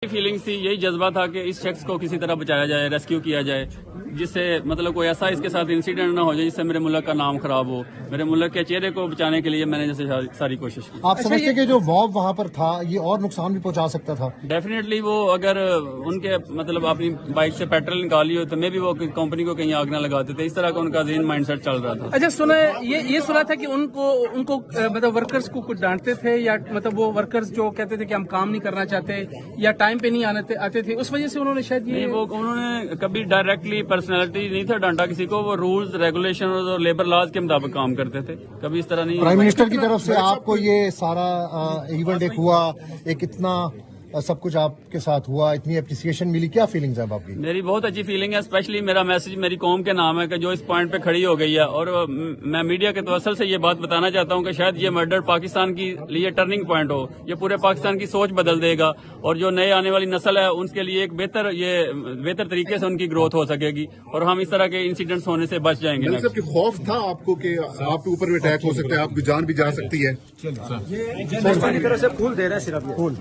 Feelings थी, यही जज्बा था कि इस शख्स को किसी तरह बचाया जाए, रेस्क्यू किया जाए, जिससे मतलब कोई ऐसा इसके साथ इंसिडेंट ना हो जाए जिससे मेरे मुल्क का नाम खराब हो। मेरे मुल्क के चेहरे को बचाने के लिए मैंने जैसे सारी कोशिश की। आप समझते हैं कि जो मॉब वहाँ पर था ये और नुकसान भी पहुँचा सकता था? डेफिनेटली वो अगर उनके मतलब अपनी बाइक से पेट्रोल निकाली हो तो मे भी वो कंपनी को कहीं आग ना लगाते थे। इस तरह का उनका ज़हन माइंडसेट चल रहा था। अच्छा, सुना ये सुना था कि उनको मतलब वर्कर्स को कुछ डांटते थे, या मतलब वो वर्कर्स जो कहते थे कि हम काम नहीं करना चाहते या टाइम पे नहीं आते थे, उस वजह से उन्होंने शायद ये उन्होंने कभी डायरेक्टली पर्सनैलिटी नहीं था डांटा किसी को। वो रूल्स रेगुलेशन और लेबर लॉज के मुताबिक काम करते थे, कभी इस तरह नहीं। प्राइम मिनिस्टर की तरफ से आपको ये सारा इवेंट एक हुआ, एक इतना सब कुछ आपके साथ हुआ, इतनी अप्रिसिएशन मिली, क्या फीलिंग्स है आपकी? मेरी बहुत अच्छी फीलिंग है। स्पेशली मेरा मैसेज मेरी कौम के नाम है कि जो इस पॉइंट पे खड़ी हो गई है, और मैं मीडिया के तवसल से ये बात बताना चाहता हूँ कि शायद ये मर्डर पाकिस्तान की लिए टर्निंग पॉइंट हो। ये पूरे पाकिस्तान की सोच बदल देगा और जो नए आने वाली नस्ल है उनके लिए एक बेहतर तरीके से उनकी ग्रोथ हो सकेगी और हम इस तरह के इंसिडेंट्स होने से बच जाएंगे। खौफ था आपको कि आपके ऊपर भी अटैक हो सकता है, आपकी जान भी जा सकती है? की तरफ से फूल दे रहे हैं, सिर्फ फूल।